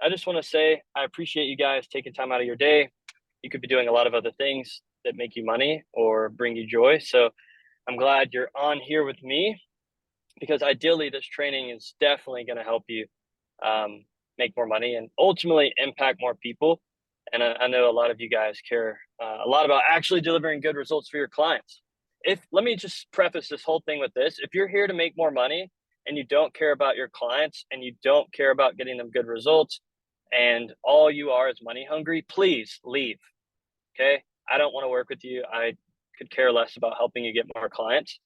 I just want to say I appreciate you guys taking time out of your day. You could be doing a lot of other things that make you money or bring you joy. So I'm glad you're on here with me because ideally this training is definitely going to help you make more money and ultimately impact more people. And I know a lot of you guys care a lot about actually delivering good results for your clients. Let me just preface this whole thing with this. If you're here to make more money and you don't care about your clients and you don't care about getting them good results and all you are is money hungry, please leave. Okay. I don't want to work with you. I could care less about helping you get more clients.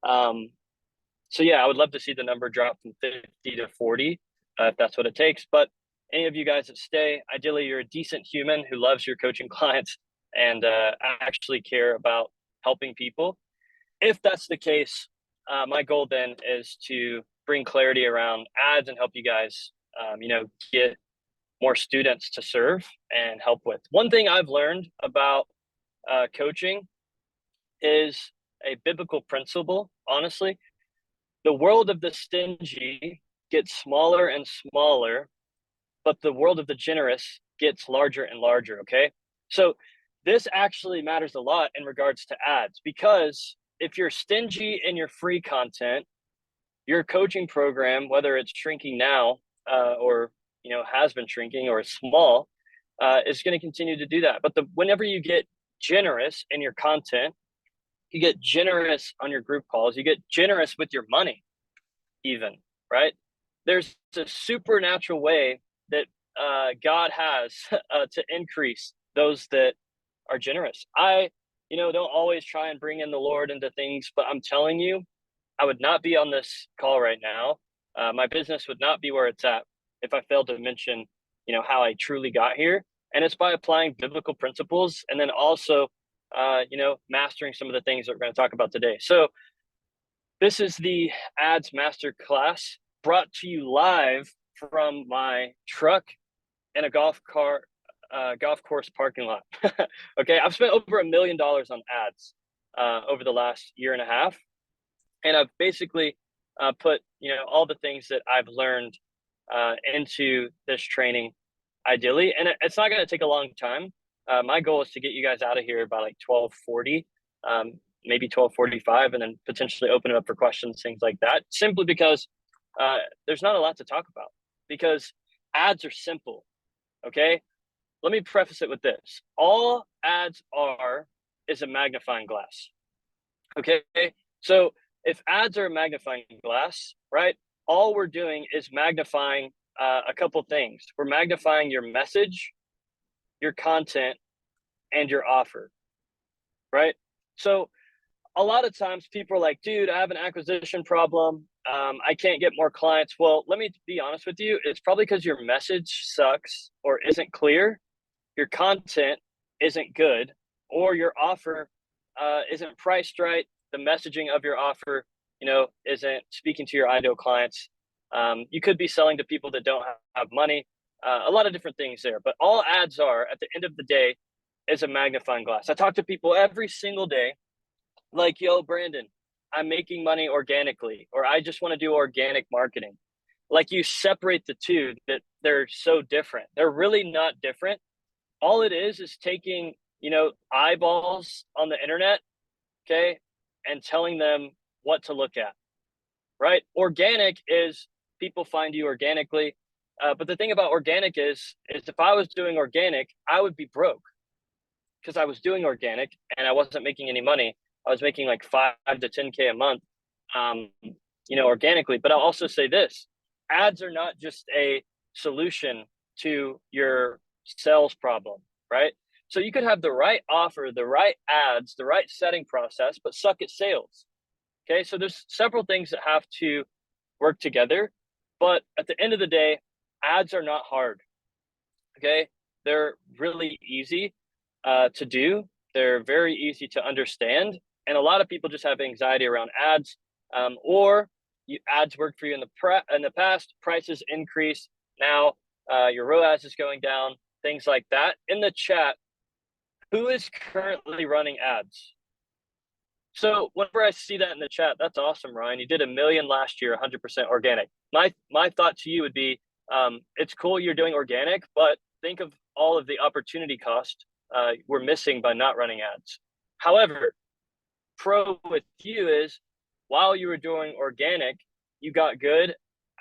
So yeah, I would love to see the number drop from 50 to 40 if that's what it takes. But any of you guys that stay, ideally you're a decent human who loves your coaching clients and actually care about helping people. If that's the case, my goal then is to bring clarity around ads and help you guys, get more students to serve and help with. One thing I've learned about coaching is a biblical principle, honestly. The world of the stingy gets smaller and smaller, but the world of the generous gets larger and larger, okay? So this actually matters a lot in regards to ads, because if you're stingy in your free content, your coaching program, whether it's shrinking now or has been shrinking or is small, is going to continue to do that. But whenever you get generous in your content, you get generous on your group calls, you get generous with your money even, right? There's a supernatural way that God has to increase those that are generous. I don't always try and bring in the Lord into things, but I'm telling you, I would not be on this call right now. My business would not be where it's at if I failed to mention, how I truly got here. And it's by applying biblical principles and then also, mastering some of the things that we're going to talk about today. So this is the Ads Masterclass brought to you live from my truck in a golf course parking lot. Okay, I've spent over $1 million on ads over the last year and a half. And I've basically put, all the things that I've learned into this training, ideally. And it's not going to take a long time. My goal is to get you guys out of here by like 12:40, maybe 12:45, and then potentially open it up for questions, things like that. Simply because there's not a lot to talk about because ads are simple. Okay. Let me preface it with this. All ads are is a magnifying glass. Okay. So if ads are a magnifying glass, right, all we're doing is magnifying a couple things. We're magnifying your message, your content, and your offer, right? So a lot of times people are like, dude, I have an acquisition problem. I can't get more clients. Well, let me be honest with you. It's probably because your message sucks or isn't clear, your content isn't good, or your offer isn't priced right. The messaging of your offer, isn't speaking to your ideal clients. You could be selling to people that don't have money. A lot of different things there. But all ads are, at the end of the day, is a magnifying glass. I talk to people every single day like, yo, Brandon, I'm making money organically, or I just want to do organic marketing. Like, you separate the two, that they're so different. They're really not different. All it is taking, eyeballs on the internet, okay, and telling them what to look at, right? Organic is people find you organically. But the thing about organic is if I was doing organic, I would be broke because I was doing organic and I wasn't making any money. I was making like 5 to 10K a month, organically. But I'll also say this: ads are not just a solution to your sales problem, right? So you could have the right offer, the right ads, the right setting process, but suck at sales. Okay, so there's several things that have to work together. But at the end of the day, ads are not hard. Okay, they're really easy to do. They're very easy to understand. And a lot of people just have anxiety around ads, or ads worked for you in the past, prices increase. Now your ROAS is going down, things like that. In the chat, who is currently running ads? So whenever I see that in the chat, that's awesome, Ryan. You did $1 million last year, 100% organic. My thought to you would be, It's cool you're doing organic, but think of all of the opportunity cost we're missing by not running ads. However, pro with you is while you were doing organic, you got good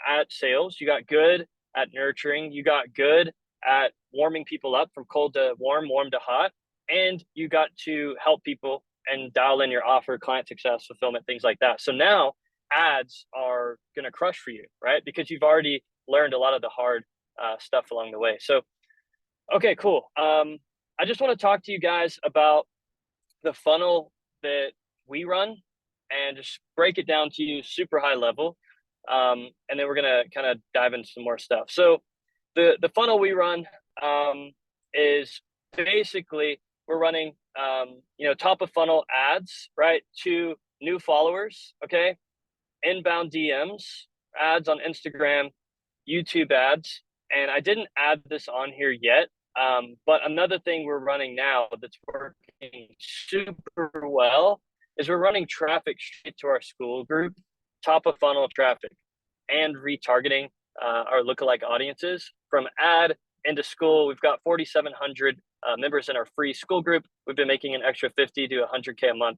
at sales, you got good at nurturing, you got good at warming people up from cold to warm, warm to hot, and you got to help people and dial in your offer, client success, fulfillment, things like that. So now ads are going to crush for you, right? Because you've already learned a lot of the hard stuff along the way. So, okay, cool. I just want to talk to you guys about the funnel that we run and just break it down to you super high level. And then we're going to kind of dive into some more stuff. So the funnel we run is basically we're running, top of funnel ads, right, to new followers, okay, inbound DMs, ads on Instagram, YouTube ads. And I didn't add this on here yet, but another thing we're running now that's working super well is we're running traffic straight to our school group, top of funnel traffic, and retargeting our lookalike audiences from ad into school. We've got 4,700 members in our free school group. We've been making an extra 50 to 100K a month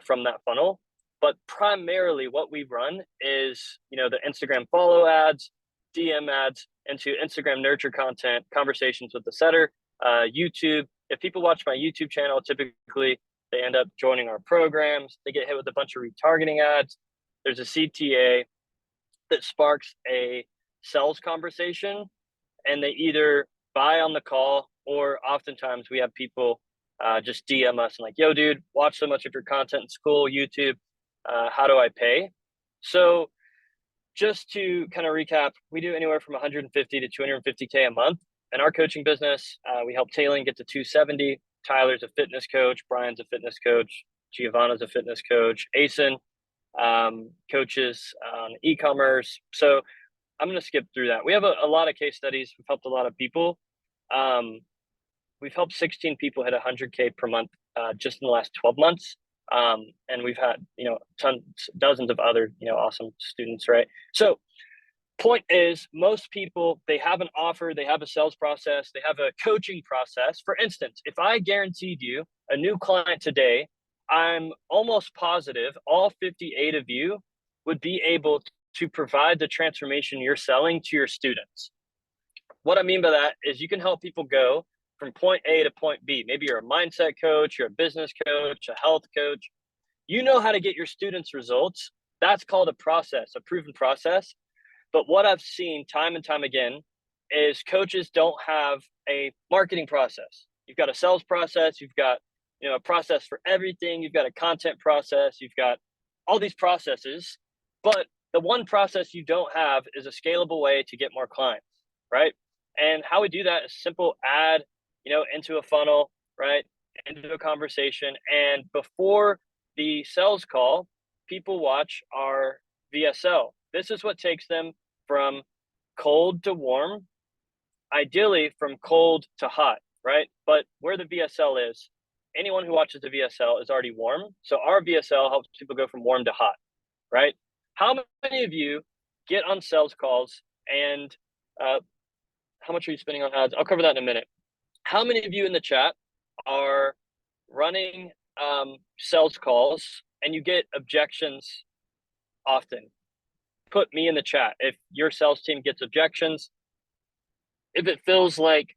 from that funnel. But primarily what we run is, the Instagram follow ads, DM ads into Instagram nurture content, conversations with the setter, YouTube. If people watch my YouTube channel, typically they end up joining our programs. They get hit with a bunch of retargeting ads. There's a CTA that sparks a sales conversation, and they either buy on the call, or oftentimes we have people just DM us and like, yo, dude, watch so much of your content in school, YouTube. How do I pay? So just to kind of recap, we do anywhere from 150 to 250K a month. In our coaching business, we help Taylor get to 270. Tyler's a fitness coach. Brian's a fitness coach. Giovanna's a fitness coach. Asen coaches on e-commerce. So I'm going to skip through that. We have a lot of case studies. We've helped a lot of people. We've helped 16 people hit 100K per month just in the last 12 months. And we've had, dozens of other, awesome students, right? So point is, most people, they have an offer, they have a sales process, they have a coaching process. For instance, if I guaranteed you a new client today, I'm almost positive all 58 of you would be able to provide the transformation you're selling to your students. What I mean by that is you can help people go from point A to point B. Maybe you're a mindset coach, you're a business coach, a health coach. You know how to get your students results. That's called a process, a proven process. But what I've seen time and time again is coaches don't have a marketing process. You've got a sales process. You've got, a process for everything. You've got a content process. You've got all these processes. But the one process you don't have is a scalable way to get more clients, right? And how we do that is simple: add, into a funnel, right? Into a conversation. And before the sales call, people watch our VSL. This is what takes them from cold to warm, ideally from cold to hot, right? But where the VSL is, anyone who watches the VSL is already warm. So our VSL helps people go from warm to hot, right? How many of you get on sales calls and how much are you spending on ads? I'll cover that in a minute. How many of you in the chat are running sales calls and you get objections often? Put me in the chat if your sales team gets objections. If it feels like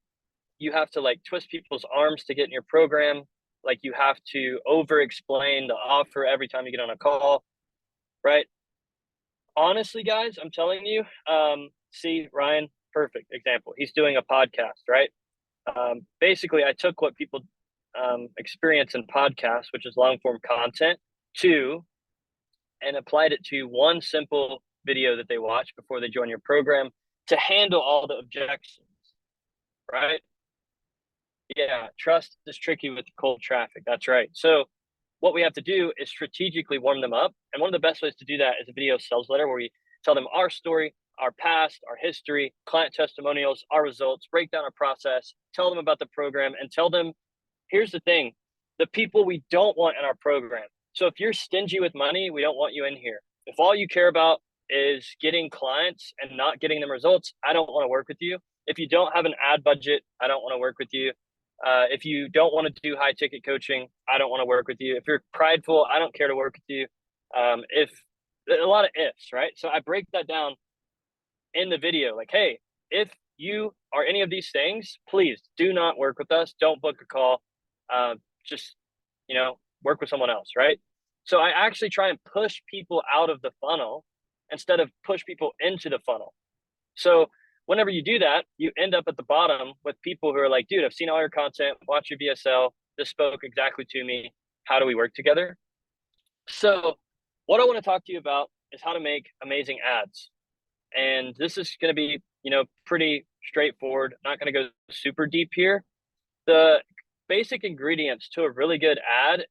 you have to twist people's arms to get in your program, like you have to over explain the offer every time you get on a call, right? Honestly, guys, I'm telling you, see Ryan, perfect example. He's doing a podcast, right? Basically, I took what people experience in podcasts, which is long form content, and applied it to one simple video that they watch before they join your program to handle all the objections, right? Yeah, trust is tricky with cold traffic. That's right. So what we have to do is strategically warm them up. And one of the best ways to do that is a video sales letter where we tell them our story, our past, our history, client testimonials, our results, break down our process, tell them about the program, and tell them, here's the thing, the people we don't want in our program. So if you're stingy with money, we don't want you in here. If all you care about is getting clients and not getting them results, I don't want to work with you. If you don't have an ad budget, I don't want to work with you. If you don't want to do high ticket coaching, I don't want to work with you. If you're prideful, I don't care to work with you. If a lot of ifs, right? So I break that down in the video, like, hey, if you are any of these things, please do not work with us. Don't book a call. Just, work with someone else, right? So I actually try and push people out of the funnel instead of push people into the funnel. So whenever you do that, you end up at the bottom with people who are like, dude, I've seen all your content, watch your VSL. This spoke exactly to me. How do we work together? So what I want to talk to you about is how to make amazing ads. And this is going to be, pretty straightforward. Not going to go super deep here. The basic ingredients to a really good ad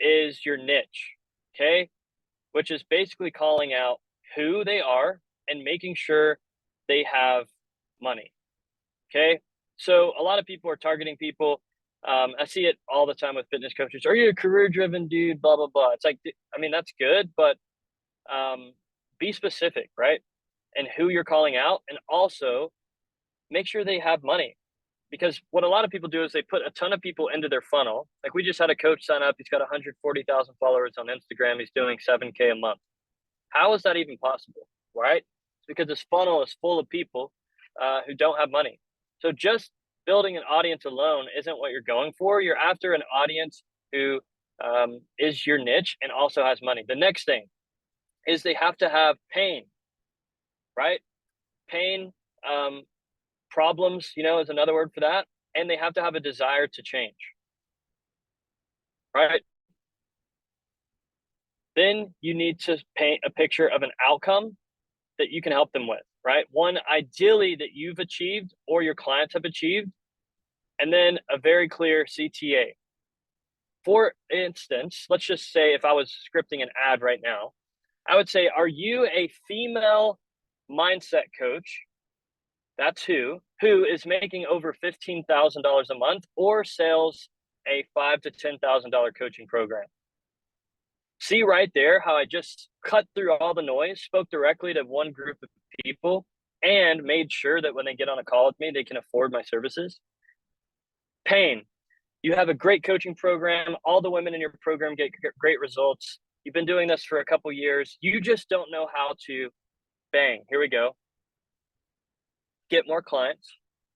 is your niche, okay? Which is basically calling out who they are and making sure they have money, okay? So a lot of people are targeting people. I see it all the time with fitness coaches. Are you a career-driven dude? Blah, blah, blah. It's like, that's good, but be specific, right? And who you're calling out, and also make sure they have money. Because what a lot of people do is they put a ton of people into their funnel. Like we just had a coach sign up. He's got 140,000 followers on Instagram. He's doing 7K a month. How is that even possible, right? It's because this funnel is full of people who don't have money. So just building an audience alone isn't what you're going for. You're after an audience who is your niche and also has money. The next thing is they have to have pain, right? Pain, problems, is another word for that. And they have to have a desire to change, right? Then you need to paint a picture of an outcome that you can help them with, right? One, ideally that you've achieved or your clients have achieved, and then a very clear CTA. For instance, let's just say if I was scripting an ad right now, I would say, are you a female mindset coach? That's who is making over $15,000 a month or sells a $5,000 to $10,000 coaching program. See right there how I just cut through all the noise, spoke directly to one group of people, and made sure that when they get on a call with me, they can afford my services. Pain. You have a great coaching program. All the women in your program get great results. You've been doing this for a couple years. You just don't know how to, bang, here we go. Get more clients,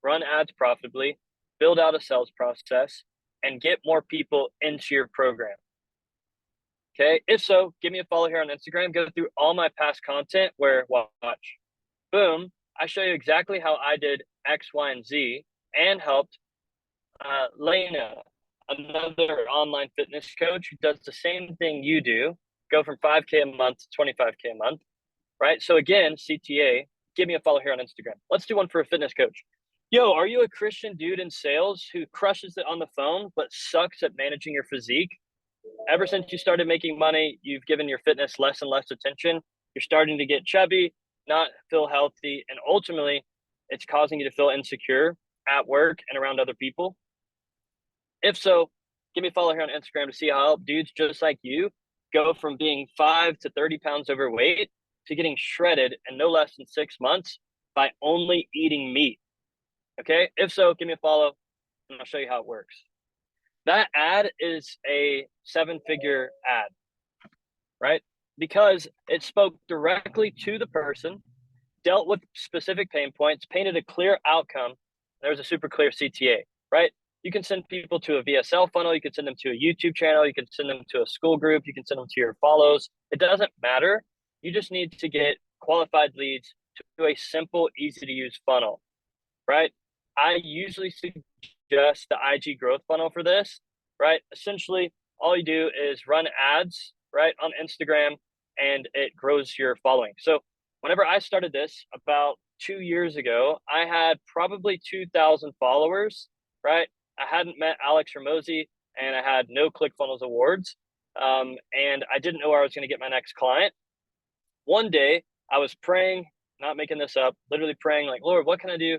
run ads profitably, build out a sales process, and get more people into your program. Okay, if so, give me a follow here on Instagram. Go through all my past content where, watch, boom, I show you exactly how I did X, Y, and Z and helped Lena, another online fitness coach who does the same thing you do, go from 5K a month to 25K a month, right? So again, CTA, give me a follow here on Instagram. Let's do one for a fitness coach. Yo, are you a Christian dude in sales who crushes it on the phone but sucks at managing your physique? Ever since you started making money, you've given your fitness less and less attention. You're starting to get chubby, not feel healthy, and ultimately it's causing you to feel insecure at work and around other people. If so, give me a follow here on Instagram to see how I help dudes just like you go from being 5 to 30 pounds overweight to getting shredded in no less than 6 months by only eating meat. Okay, if so, give me a follow and I'll show you how it works. That ad is a 7-figure ad, right? Because it spoke directly to the person, dealt with specific pain points, painted a clear outcome. There was a super clear CTA, right? You can send people to a VSL funnel. You can send them to a YouTube channel. You can send them to a school group. You can send them to your follows. It doesn't matter. You just need to get qualified leads to a simple, easy to use funnel, right? I usually suggest the IG growth funnel for this, right? Essentially, all you do is run ads, right, on Instagram, and it grows your following. So whenever I started this about 2 years ago, I had probably 2,000 followers, right? I hadn't met Alex Ramosi, and I had no ClickFunnels awards, and I didn't know where I was going to get my next client. One day, I was praying, not making this up, literally praying like, Lord, what can I do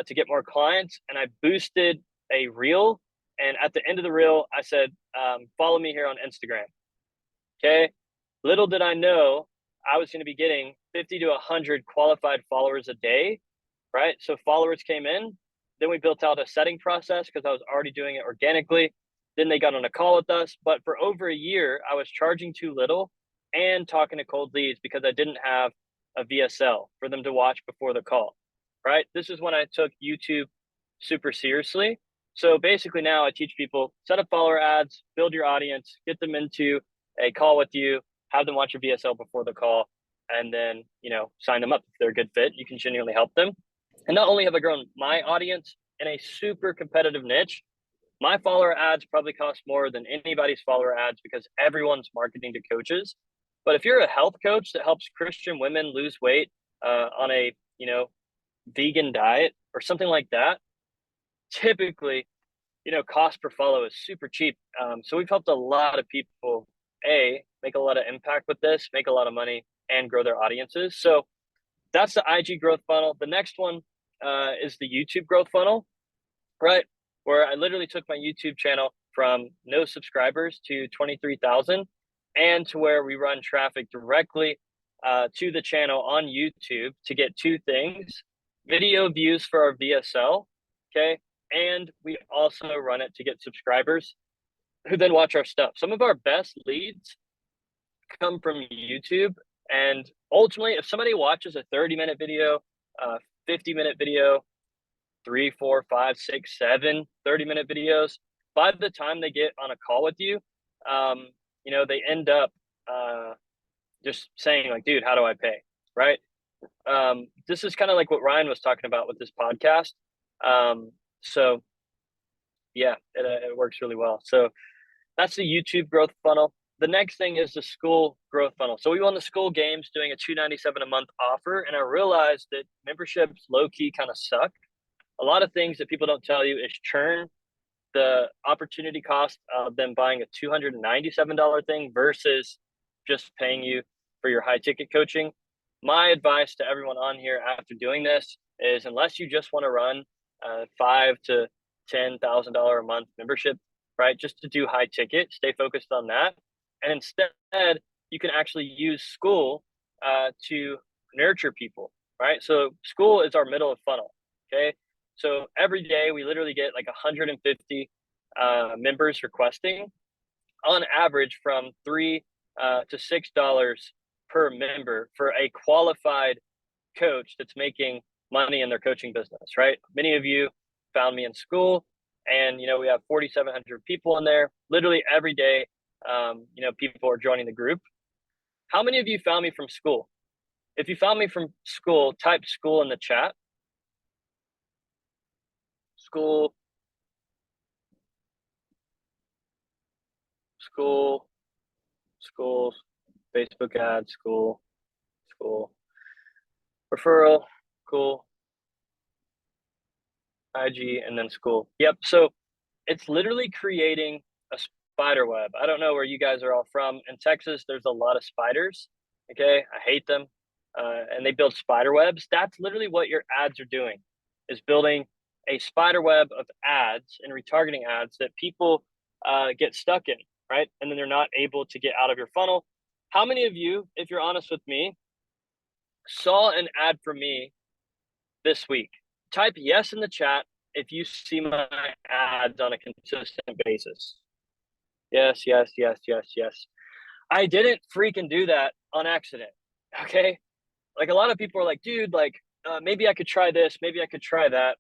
to get more clients? And I boosted a reel. And at the end of the reel, I said, follow me here on Instagram. Okay. Little did I know I was going to be getting 50 to 100 qualified followers a day, right? So followers came in, then we built out a setting process because I was already doing it organically. Then they got on a call with us. But for over a year, I was charging too little and talking to cold leads because I didn't have a VSL for them to watch before the call, right? This is when I took YouTube super seriously. So basically now I teach people, set up follower ads, build your audience, get them into a call with you, have them watch your VSL before the call, and then, sign them up. If they're a good fit, you can genuinely help them. And not only have I grown my audience in a super competitive niche, my follower ads probably cost more than anybody's follower ads because everyone's marketing to coaches. But if you're a health coach that helps Christian women lose weight on a, vegan diet or something like that, typically, cost per follow is super cheap. So we've helped a lot of people, make a lot of impact with this, make a lot of money, and grow their audiences. So that's the IG growth funnel. The next one is the YouTube growth funnel, right? Where I literally took my YouTube channel from no subscribers to 23,000 and to where we run traffic directly to the channel on YouTube to get two things: video views for our VSL, okay? And we also run it to get subscribers who then watch our stuff. Some of our best leads come from YouTube. And ultimately, if somebody watches a 30-minute video, 50-minute video, 3, 4, 5, 6, 7 30-minute videos, by the time they get on a call with you, they end up just saying like, dude, how do I pay? Right? This is kind of like what Ryan was talking about with this podcast. So yeah, it works really well. So that's the YouTube growth funnel. The next thing is the school growth funnel. So we won the school games doing a $297 a month offer. And I realized that memberships low key kind of suck. A lot of things that people don't tell you is churn, the opportunity cost of them buying a $297 thing versus just paying you for your high ticket coaching. My advice to everyone on here after doing this is, unless you just want to run $5,000 to $10,000 a month membership, right? Just to do high ticket, stay focused on that. And instead, you can actually use school to nurture people, right? So school is our middle of funnel, okay? So every day we literally get like 150 members requesting, on average from $3 to $6 per member for a qualified coach that's making money in their coaching business, right? Many of you found me in school, and we have 4,700 people in there. Literally every day, people are joining the group. How many of you found me from school? If you found me from school, type school in the chat. School, Facebook ads, school, referral, cool, IG, and then school. Yep. So it's literally creating a spider web. I don't know where you guys are all from. In Texas, there's a lot of spiders. Okay. I hate them. And they build spider webs. That's literally what your ads are doing, is building a spider web of ads and retargeting ads that people get stuck in, right? And then they're not able to get out of your funnel. How many of you, if you're honest with me, saw an ad from me this week? Type yes in the chat if you see my ads on a consistent basis. Yes. I didn't freaking do that on accident, okay? Like, a lot of people are like, dude, like, maybe I could try this, maybe I could try that.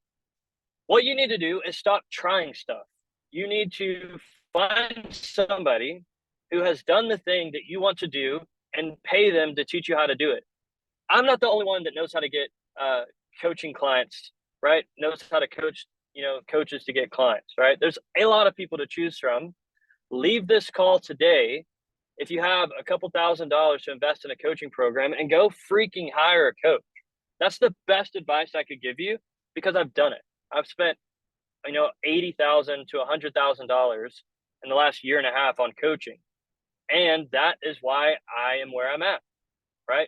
What you need to do is stop trying stuff. You need to find somebody who has done the thing that you want to do and pay them to teach you how to do it. I'm not the only one that knows how to get coaching clients, right? Knows how to coach, coaches to get clients, right? There's a lot of people to choose from. Leave this call today if you have a couple $1,000s to invest in a coaching program, and go freaking hire a coach. That's the best advice I could give you, because I've done it. I've spent, $80,000 to $100,000 in the last year and a half on coaching. And that is why I am where I'm at, right?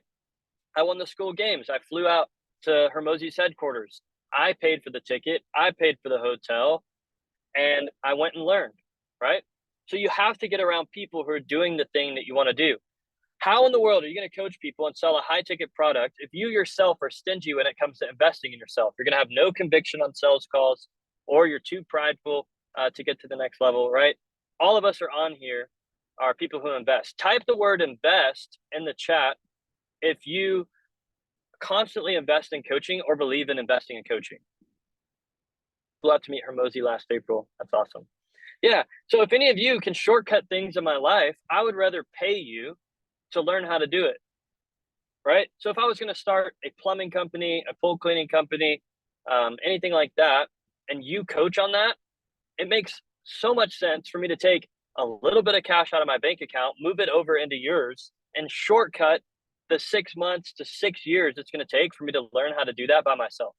I won the school games. I flew out to Hermosi's headquarters. I paid for the ticket. I paid for the hotel, and I went and learned, right? So you have to get around people who are doing the thing that you want to do. How in the world are you going to coach people and sell a high ticket product if you yourself are stingy when it comes to investing in yourself? You're going to have no conviction on sales calls, or you're too prideful to get to the next level, right? All of us are on here are people who invest. Type the word invest in the chat if you constantly invest in coaching or believe in investing in coaching. Flew out to meet Hermosi last April. That's awesome. Yeah. So if any of you can shortcut things in my life, I would rather pay you to learn how to do it. Right. So if I was going to start a plumbing company, a pool cleaning company, anything like that, and you coach on that, it makes so much sense for me to take a little bit of cash out of my bank account, move it over into yours, and shortcut the 6 months to 6 years it's going to take for me to learn how to do that by myself.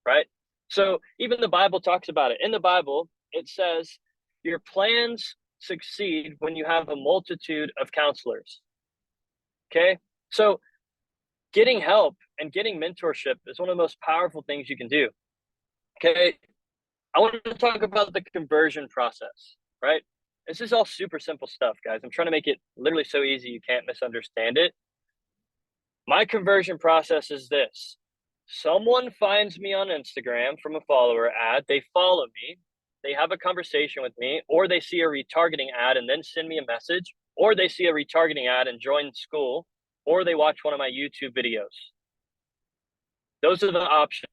Right. So even the Bible talks about it. In the Bible, it says your plans succeed when you have a multitude of counselors. Okay. So getting help and getting mentorship is one of the most powerful things you can do. Okay. I want to talk about the conversion process, right? This is all super simple stuff, guys. I'm trying to make it literally so easy you can't misunderstand it. My conversion process is this. Someone finds me on Instagram from a follower ad, they follow me, they have a conversation with me, or they see a retargeting ad and then send me a message, or they see a retargeting ad and join school, or they watch one of my YouTube videos. Those are the options.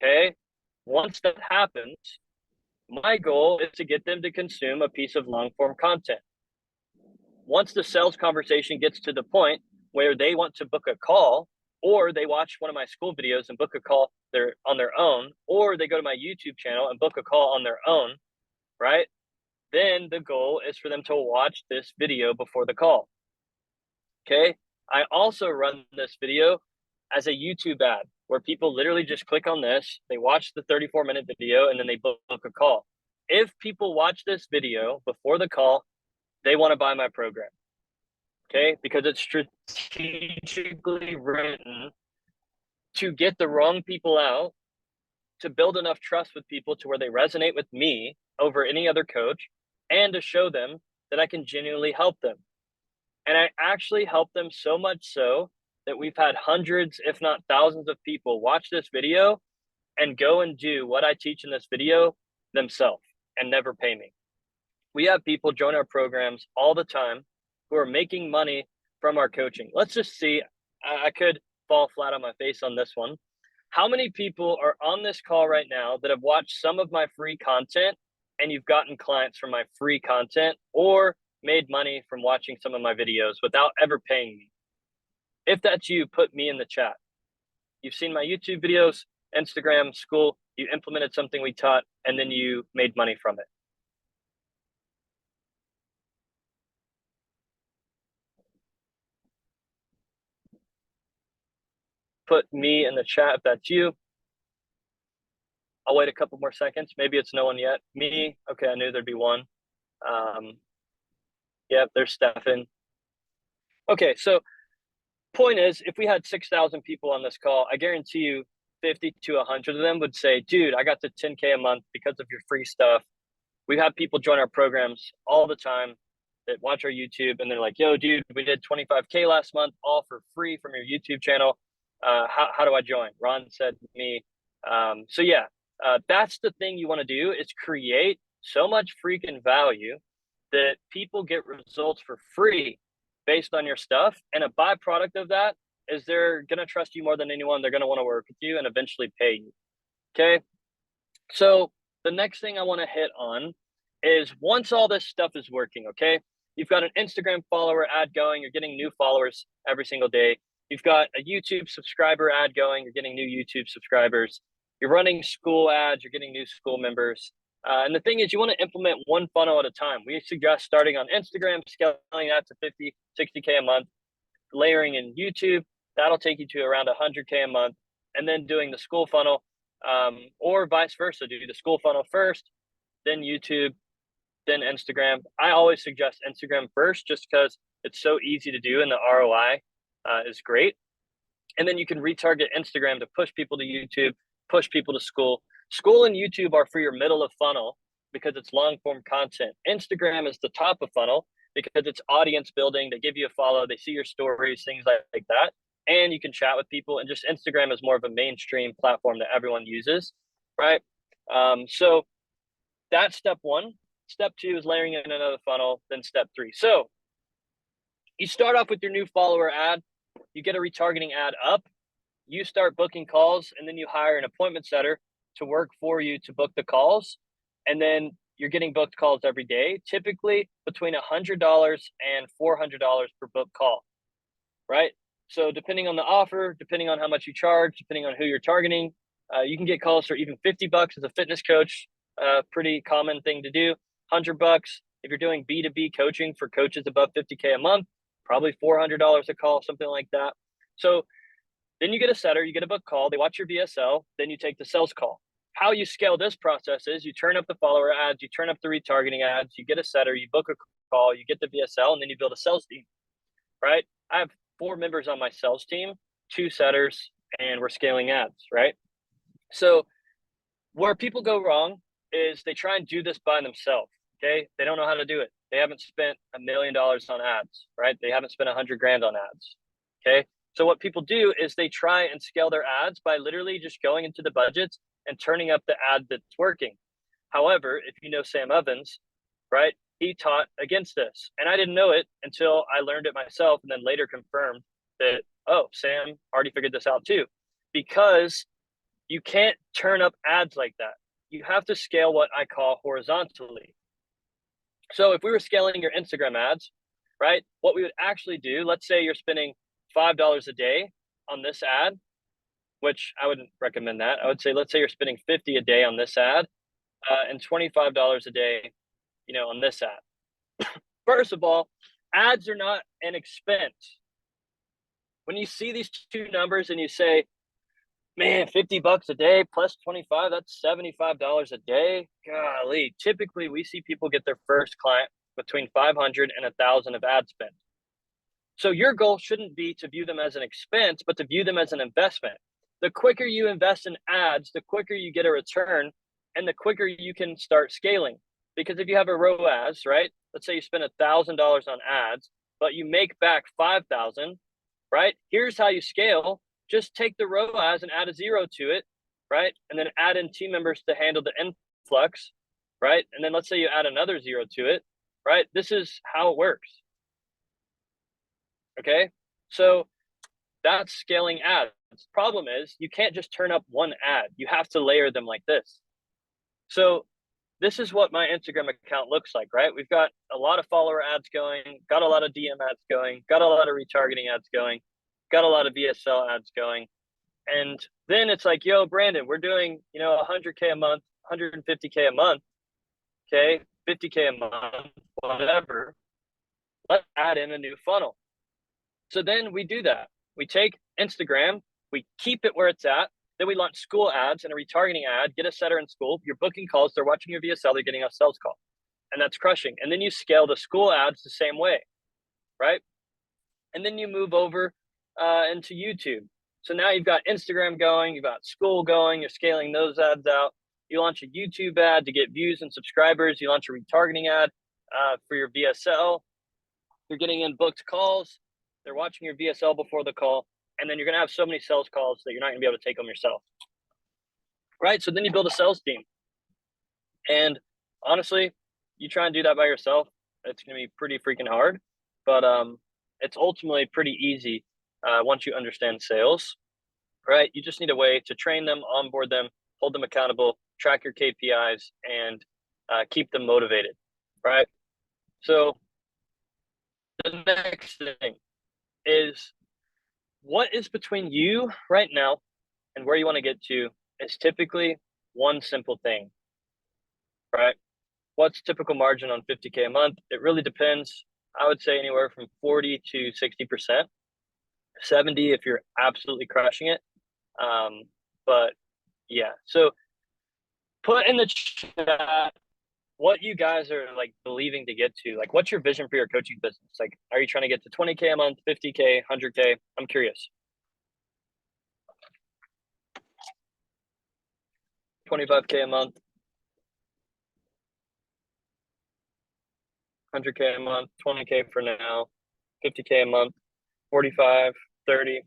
Okay. Once that happens, my goal is to get them to consume a piece of long form content. Once the sales conversation gets to the point where they want to book a call, or they watch one of my school videos and book a call on their own, or they go to my YouTube channel and book a call on their own, right? Then the goal is for them to watch this video before the call. Okay. I also run this video as a YouTube ad where people literally just click on this, they watch the 34-minute video, and then they book a call. If people watch this video before the call, they want to buy my program. Okay. Because it's strategically written to get the wrong people out, to build enough trust with people to where they resonate with me over any other coach, and to show them that I can genuinely help them. And I actually help them so much so that we've had hundreds, if not thousands of people watch this video and go and do what I teach in this video themselves and never pay me. We have people join our programs all the time who are making money from our coaching. Let's just see, I could fall flat on my face on this one. How many people are on this call right now that have watched some of my free content and you've gotten clients from my free content, or made money from watching some of my videos without ever paying me? If that's you, put me in the chat. You've seen my YouTube videos, Instagram, school, you implemented something we taught, and then you made money from it. Put me in the chat if that's you. I'll wait a couple more seconds. Maybe it's no one yet. Me. Okay, I knew there'd be one. Yep, there's Stefan. Okay, so point is, if we had 6,000 people on this call, I guarantee you 50 to 100 of them would say, dude, I got to 10K a month because of your free stuff. We have people join our programs all the time that watch our YouTube, and they're like, yo, dude, we did 25K last month, all for free from your YouTube channel. How do I join? Ron said me. So yeah, that's the thing you want to do, is create so much freaking value that people get results for free based on your stuff. And a byproduct of that is they're going to trust you more than anyone. They're going to want to work with you and eventually pay you. Okay. So the next thing I want to hit on is, once all this stuff is working, okay, you've got an Instagram follower ad going, you're getting new followers every single day. You've got a YouTube subscriber ad going, you're getting new YouTube subscribers. You're running school ads, you're getting new school members. And the thing is, you want to implement one funnel at a time. We suggest starting on Instagram, scaling that to 50, 60K a month, layering in YouTube. That'll take you to around 100K a month, and then doing the school funnel, or vice versa. Do the school funnel first, then YouTube, then Instagram. I always suggest Instagram first, just because it's so easy to do and the ROI is great. And then you can retarget Instagram to push people to YouTube, push people to school. School and YouTube are for your middle of funnel because it's long form content. Instagram is the top of funnel because it's audience building. They give you a follow, they see your stories, things like that. And you can chat with people, and just Instagram is more of a mainstream platform that everyone uses, right? So that's step one. Step two is layering in another funnel, then step three. So you start off with your new follower ad, you get a retargeting ad up, you start booking calls, and then you hire an appointment setter to work for you to book the calls. And then you're getting booked calls every day, typically between $100 and $400 per book call, right? So depending on the offer, depending on how much you charge, depending on who you're targeting, you can get calls for even $50 as a fitness coach, pretty common thing to do. $100 if you're doing B2B coaching for coaches above 50K a month, probably $400 a call, something like that. So then you get a setter, you get a book call, they watch your VSL, then you take the sales call. How you scale this process is you turn up the follower ads, you turn up the retargeting ads, you get a setter, you book a call, you get the VSL, and then you build a sales team, right? I have 4 members on my sales team, 2 setters, and we're scaling ads, right? So where people go wrong is they try and do this by themselves, okay? They don't know how to do it. They haven't spent $1 million on ads, right? They haven't spent 100 grand on ads, okay? So what people do is they try and scale their ads by literally just going into the budgets and turning up the ad that's working. However, if you know Sam Evans, right, he taught against this. And I didn't know it until I learned it myself, and then later confirmed that, oh, Sam already figured this out too. Because you can't turn up ads like that. You have to scale what I call horizontally. So if we were scaling your Instagram ads, right, what we would actually do, let's say you're spending $5 a day on this ad, which I wouldn't recommend that. I would say, let's say you're spending $50 a day on this ad, and $25 a day, on this ad. First of all, ads are not an expense. When you see these two numbers and you say, man, $50 a day plus 25, that's $75 a day. Golly, typically we see people get their first client between 500 and 1,000 of ad spend. So your goal shouldn't be to view them as an expense, but to view them as an investment. The quicker you invest in ads, the quicker you get a return, and the quicker you can start scaling. Because if you have a ROAS, right? Let's say you spend $1,000 on ads, but you make back 5,000, right? Here's how you scale. Just take the ROAS and add a 0 to it, right? And then add in team members to handle the influx, right? And then let's say you add another 0 to it, right? This is how it works. Okay, so that's scaling ads. Problem is you can't just turn up one ad. You have to layer them like this. So this is what my Instagram account looks like, right? We've got a lot of follower ads going, got a lot of DM ads going, got a lot of retargeting ads going, got a lot of VSL ads going. And then it's like, yo, Brandon, we're doing, 100K a month, 150K a month, okay, 50K a month, whatever. Let's add in a new funnel. So then we do that. We take Instagram, we keep it where it's at. Then we launch school ads and a retargeting ad, get a setter in school. You're booking calls. They're watching your VSL. They're getting a sales call. And that's crushing. And then you scale the school ads the same way, right? And then you move over into YouTube. So now you've got Instagram going, you've got school going, you're scaling those ads out. You launch a YouTube ad to get views and subscribers. You launch a retargeting ad for your VSL. You're getting in booked calls. They're watching your VSL before the call. And then you're going to have so many sales calls that you're not going to be able to take them yourself. Right? So then you build a sales team. And honestly, you try and do that by yourself, it's going to be pretty freaking hard. But it's ultimately pretty easy once you understand sales. Right? You just need a way to train them, onboard them, hold them accountable, track your KPIs, and keep them motivated. Right? So the next thing is, what is between you right now and where you want to get to is typically one simple thing, right? What's typical margin on 50K a month? It really depends. I would say anywhere from 40 to 60%, 70 if you're absolutely crushing it. But yeah, so put in the chat what you guys are like believing to get to. Like, what's your vision for your coaching business? Like, are you trying to get to 20K a month, 50K, 100K? I'm curious. 25K a month. 100K a month, 20K for now, 50K a month, 45, 30.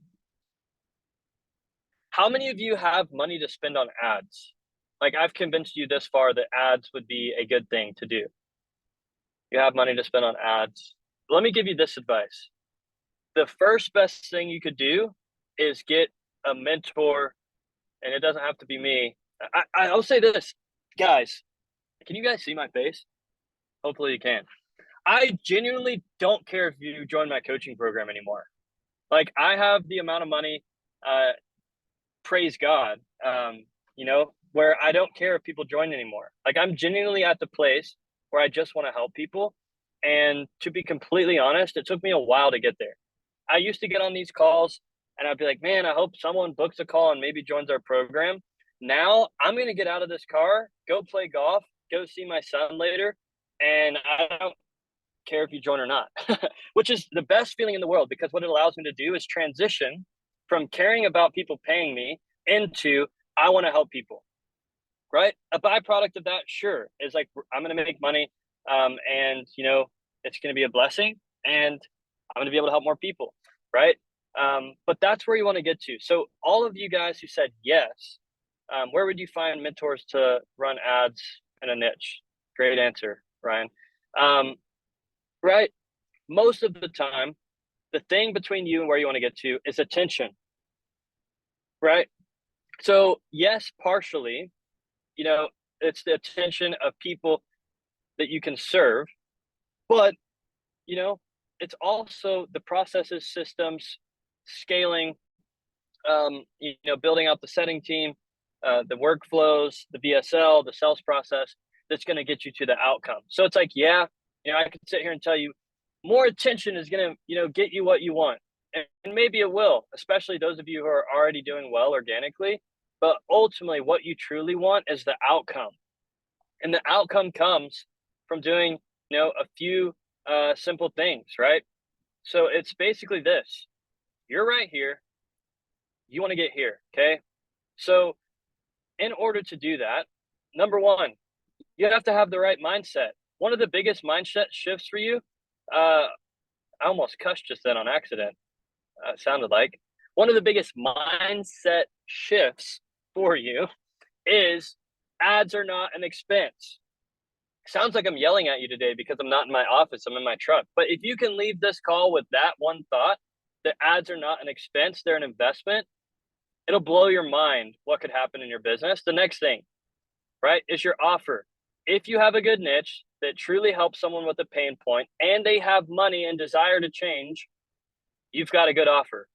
How many of you have money to spend on ads? Like, I've convinced you this far that ads would be a good thing to do. You have money to spend on ads. Let me give you this advice. The first best thing you could do is get a mentor, and it doesn't have to be me. I'll say this, guys. Can you guys see my face? Hopefully you can. I genuinely don't care if you join my coaching program anymore. Like, I have the amount of money, praise God, where I don't care if people join anymore. Like, I'm genuinely at the place where I just want to help people. And to be completely honest, it took me a while to get there. I used to get on these calls and I'd be like, man, I hope someone books a call and maybe joins our program. Now I'm going to get out of this car, go play golf, go see my son later. And I don't care if you join or not, which is the best feeling in the world, because what it allows me to do is transition from caring about people paying me into I want to help people, right? A byproduct of that, sure, is like I'm going to make money, and it's going to be a blessing, and I'm going to be able to help more people, right? But that's where you want to get to. So all of you guys who said yes, where would you find mentors to run ads in a niche? Great answer, Ryan. Right? Most of the time, the thing between you and where you want to get to is attention, right? So yes, partially, it's the attention of people that you can serve, but, it's also the processes, systems, scaling, building out the setting team, the workflows, the VSL, the sales process that's going to get you to the outcome. So it's like, yeah, I could sit here and tell you more attention is going to, get you what you want. And maybe it will, especially those of you who are already doing well organically. But ultimately, what you truly want is the outcome. And the outcome comes from doing, a few simple things, right? So it's basically this. You're right here. You want to get here, okay? So in order to do that, number one, you have to have the right mindset. One of the biggest mindset shifts for you, I almost cussed just then on accident, sounded like. One of the biggest mindset shifts for you is ads are not an expense. Sounds like I'm yelling at you today because I'm not in my office, I'm in my truck. But if you can leave this call with that one thought, that ads are not an expense, they're an investment, it'll blow your mind what could happen in your business. The next thing, right, is your offer. If you have a good niche that truly helps someone with a pain point and they have money and desire to change, you've got a good offer,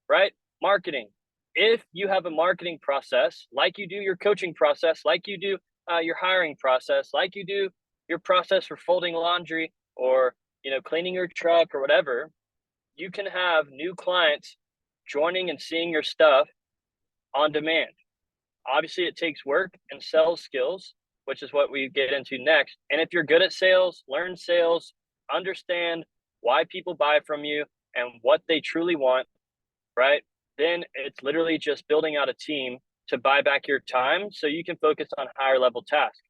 right? Marketing. If you have a marketing process, like you do your coaching process, like you do your hiring process, like you do your process for folding laundry or, cleaning your truck or whatever, you can have new clients joining and seeing your stuff on demand. Obviously, it takes work and sales skills, which is what we get into next. And if you're good at sales, learn sales, understand why people buy from you and what they truly want, right? Then it's literally just building out a team to buy back your time so you can focus on higher level tasks,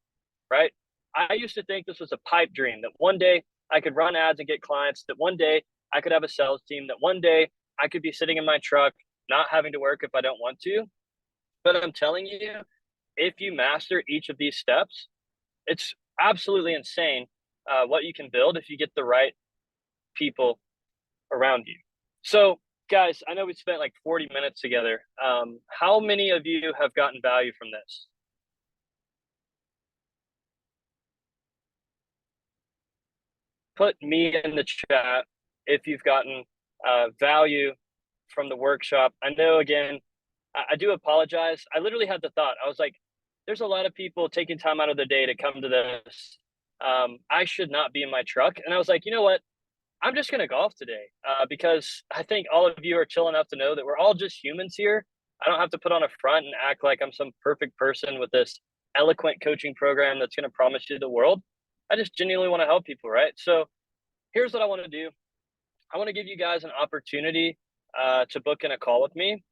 right? I used to think this was a pipe dream, that one day I could run ads and get clients, that one day I could have a sales team, that one day I could be sitting in my truck, not having to work if I don't want to. But I'm telling you, if you master each of these steps, it's absolutely insane what you can build if you get the right people around you. So guys, I know we spent like 40 minutes together. How many of you have gotten value from this? Put me in the chat if you've gotten value from the workshop. I know, again, I do apologize. I literally had the thought. I was like, there's a lot of people taking time out of their day to come to this. I should not be in my truck. And I was like, you know what? I'm just going to golf today because I think all of you are chill enough to know that we're all just humans here. I don't have to put on a front and act like I'm some perfect person with this eloquent coaching program that's going to promise you the world. I just genuinely want to help people, right? So here's what I want to do. I want to give you guys an opportunity to book in a call with me.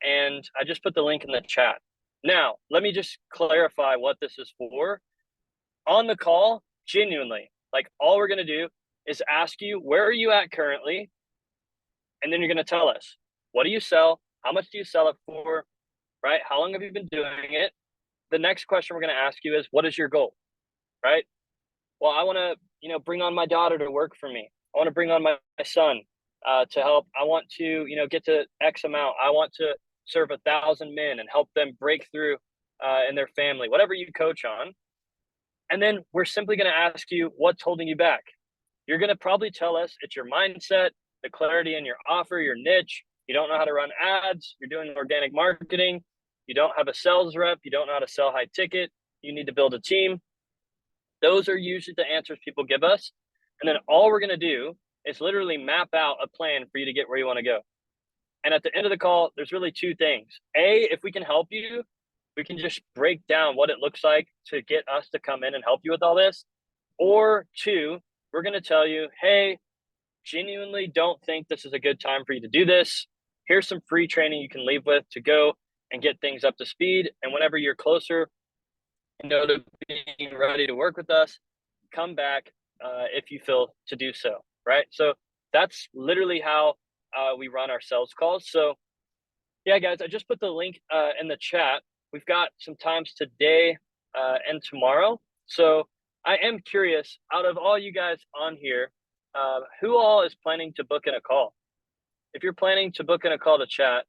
And I just put the link in the chat. Now, let me just clarify what this is for. On the call, genuinely, Like, all we're going to do is ask you, where are you at currently? And then you're going to tell us, what do you sell? How much do you sell it for? Right? How long have you been doing it? The next question we're going to ask you is, what is your goal? Right? Well, I want to, bring on my daughter to work for me. I want to bring on my son to help. I want to, get to X amount. I want to serve 1,000 men and help them break through in their family, whatever you coach on. And then we're simply going to ask you, what's holding you back? You're going to probably tell us it's your mindset, the clarity in your offer, your niche. You don't know how to run ads. You're doing organic marketing. You don't have a sales rep. You don't know how to sell high ticket. You need to build a team. Those are usually the answers people give us. And then all we're going to do is literally map out a plan for you to get where you want to go. And at the end of the call, there's really two things. A, if we can help you, we can just break down what it looks like to get us to come in and help you with all this. Or two, we're going to tell you, hey, genuinely don't think this is a good time for you to do this. Here's some free training you can leave with to go and get things up to speed. And whenever you're closer, to being ready to work with us, come back if you feel to do so, right? So that's literally how we run our sales calls. So yeah, guys, I just put the link in the chat. We've got some times today and tomorrow. So I am curious, out of all you guys on here, who all is planning to book in a call? If you're planning to book in a call to chat,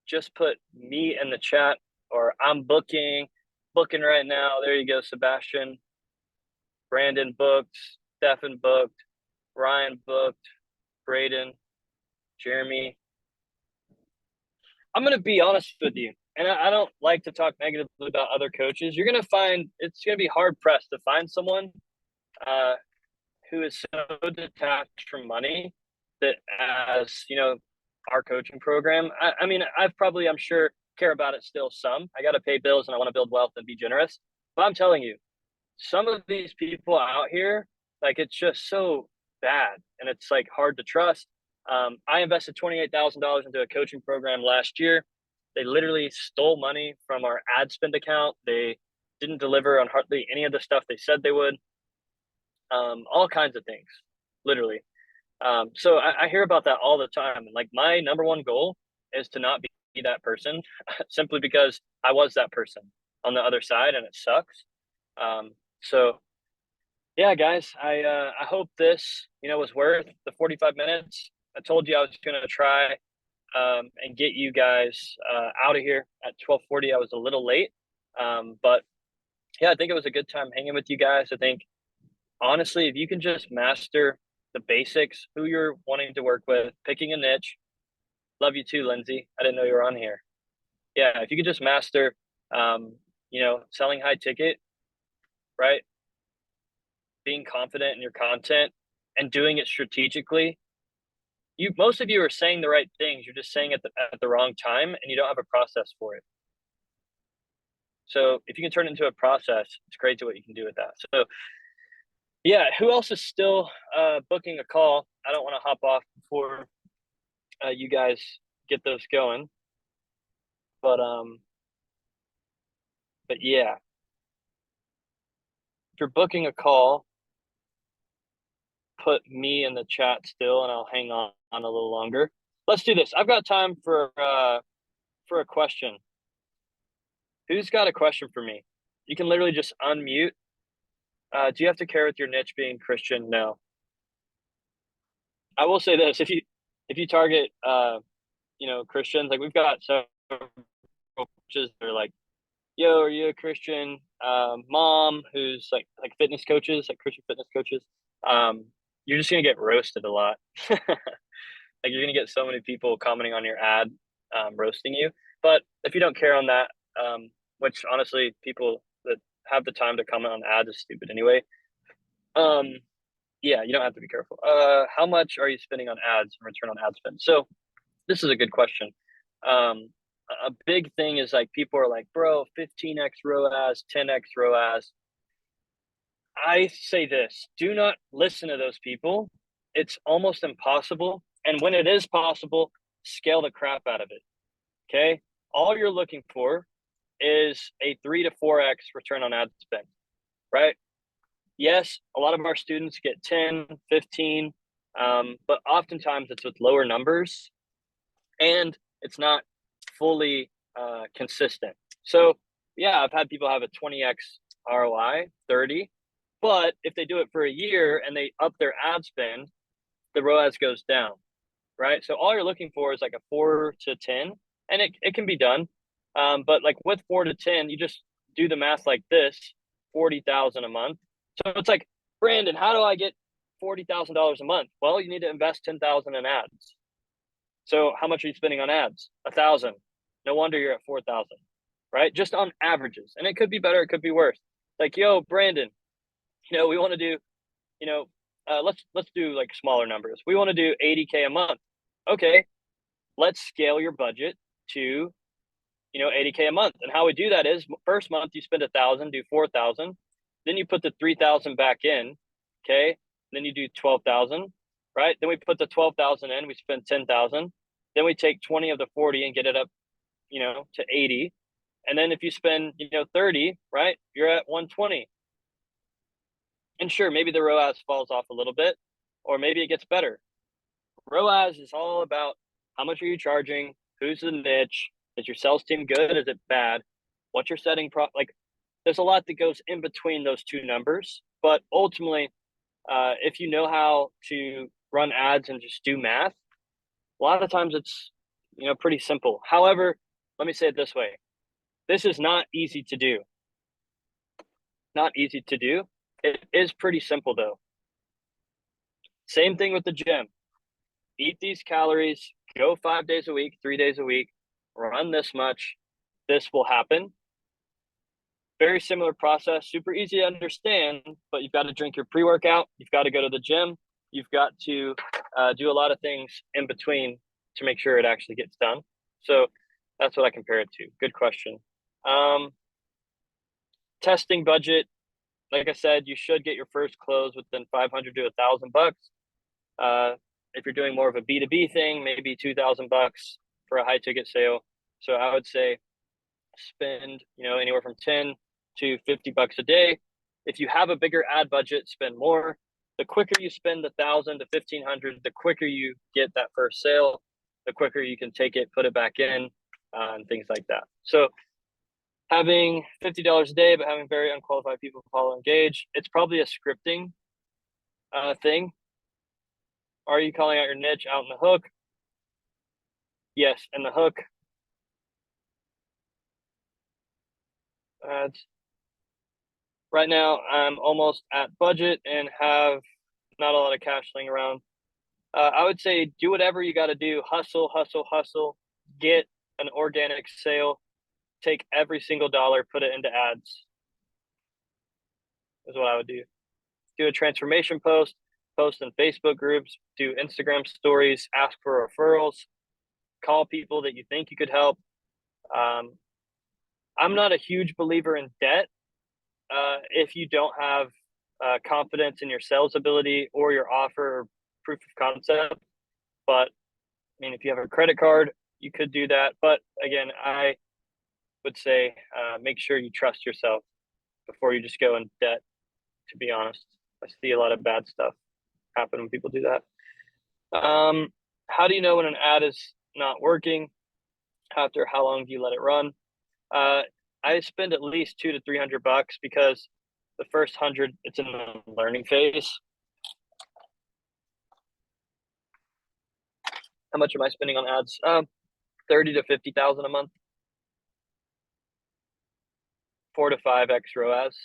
just put me in the chat, or I'm booking right now. There you go, Sebastian. Brandon booked, Stefan booked, Ryan booked, Braden, Jeremy. I'm going to be honest with you, and I don't like to talk negatively about other coaches. You're going to find it's going to be hard pressed to find someone who is so detached from money that, as our coaching program. I mean, I'm sure care about it still some. I got to pay bills and I want to build wealth and be generous. But I'm telling you, some of these people out here, like, it's just so bad and it's like hard to trust. I invested $28,000 into a coaching program last year. They literally stole money from our ad spend account. They didn't deliver on hardly any of the stuff they said they would. All kinds of things, literally. So I hear about that all the time. And like, my number one goal is to not be that person simply because I was that person on the other side and it sucks. So yeah, guys, I hope this, was worth the 45 minutes. I told you I was going to try and get you guys out of here at 12:40. I was a little late. But yeah, I think it was a good time hanging with you guys. I think, honestly, if you can just master the basics, who you're wanting to work with, picking a niche. Love you too, Lindsay. I didn't know you were on here. Yeah, if you could just master, selling high ticket, right? Being confident in your content and doing it strategically. Most of you are saying the right things. You're just saying it at the wrong time, and you don't have a process for it. So if you can turn it into a process, it's great to what you can do with that. So yeah, who else is still booking a call? I don't want to hop off before you guys get those going. But yeah, if you're booking a call, put me in the chat still, and I'll hang on a little longer. Let's do this. I've got time for a question. Who's got a question for me? You can literally just unmute. Do you have to care with your niche being Christian? No. I will say this: if you target Christians, like, we've got several coaches that are like, yo, are you a Christian mom who's like fitness coaches, like Christian fitness coaches? You're just gonna get roasted a lot. Like, you're gonna get so many people commenting on your ad, roasting you. But if you don't care on that, which honestly, people that have the time to comment on ads is stupid anyway. Yeah, you don't have to be careful. How much are you spending on ads and return on ad spend? So this is a good question. A big thing is, like, people are like, bro, 15x ROAS, 10x ROAS. I say this: do not listen to those people. It's almost impossible. And when it is possible, scale the crap out of it. Okay. All you're looking for is a 3 to 4x return on ad spend, right? Yes, a lot of our students get 10, 15, but oftentimes it's with lower numbers and it's not fully consistent. So yeah, I've had people have a 20x ROI, 30, but if they do it for a year and they up their ad spend, the ROAS goes down, right? So all you're looking for is like a 4 to 10, and it can be done. But like with 4 to 10, you just do the math like this, 40,000 a month. So it's like, Brandon, how do I get $40,000 a month? Well, you need to invest 10,000 in ads. So how much are you spending on ads? 1,000. No wonder you're at 4,000, right? Just on averages. And it could be better, it could be worse. Like, yo, Brandon, we want to do, let's do like smaller numbers. We want to do 80K a month. Okay, let's scale your budget to 80K a month. And how we do that is first month you spend 1,000, do 4,000, then you put the 3,000 back in. Okay, then you do 12,000, right? Then we put the 12,000 in, we spend 10,000, then we take 20 of the 40 and get it up to 80. And then if you spend 30, right, you're at 120. And sure, maybe the ROAS falls off a little bit, or maybe it gets better. ROAS is all about how much are you charging, who's the niche, is your sales team good, is it bad, what's your setting like there's a lot that goes in between those two numbers. But ultimately, if you know how to run ads and just do math, a lot of times it's pretty simple. However, let me say it this way: this is not easy to do. Not easy to do. It is pretty simple though. Same thing with the gym. Eat these calories, go 5 days a week, 3 days a week, run this much. This will happen. Very similar process, super easy to understand, but you've got to drink your pre-workout. You've got to go to the gym. You've got to do a lot of things in between to make sure it actually gets done. So that's what I compare it to. Good question. Testing budget. Like I said, you should get your first close within 500 to $1,000. If you're doing more of a B2B thing, maybe $2,000 for a high ticket sale. So I would say spend, anywhere from 10 to $50 a day. If you have a bigger ad budget, spend more. The quicker you spend the 1,000 to 1,500, the quicker you get that first sale, the quicker you can take it, put it back in, and things like that. So having $50 a day, but having very unqualified people follow engage, it's probably a scripting thing. Are you calling out your niche out in the hook? Yes, in the hook. Right now, I'm almost at budget and have not a lot of cash laying around. I would say do whatever you got to do. Hustle, hustle, hustle. Get an organic sale. Take every single dollar, put it into ads. Is what I would do. Do a transformation post in Facebook groups, do Instagram stories, ask for referrals, call people that you think you could help. I'm not a huge believer in debt. If you don't have confidence in your sales ability or your offer or proof of concept. But I mean, if you have a credit card, you could do that. But again, I would say make sure you trust yourself before you just go in debt, to be honest. I see a lot of bad stuff happen when people do that. How do you know when an ad is not working? After how long do you let it run? I spend at least $200 to $300 because the first 100, it's in the learning phase. How much am I spending on ads? 30 to 50,000 a month. 4 to 5x ROAS.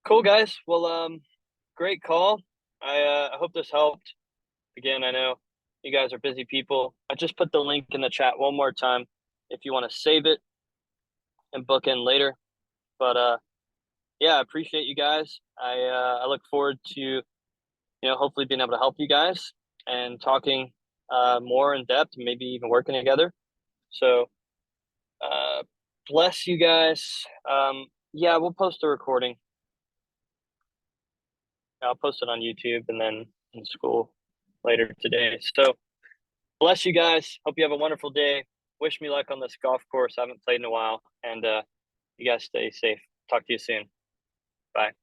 Cool, guys. Well, great call. I hope this helped. Again, I know you guys are busy people. I just put the link in the chat one more time if you want to save it and book in later. But yeah, I appreciate you guys. I look forward to hopefully being able to help you guys and talking more in depth, maybe even working together. So bless you guys. Yeah, we'll post a recording. I'll post it on YouTube and then in school later today. So bless you guys. Hope you have a wonderful day. Wish me luck on this golf course. I haven't played in a while. And you You guys stay safe. Talk to you soon. Bye.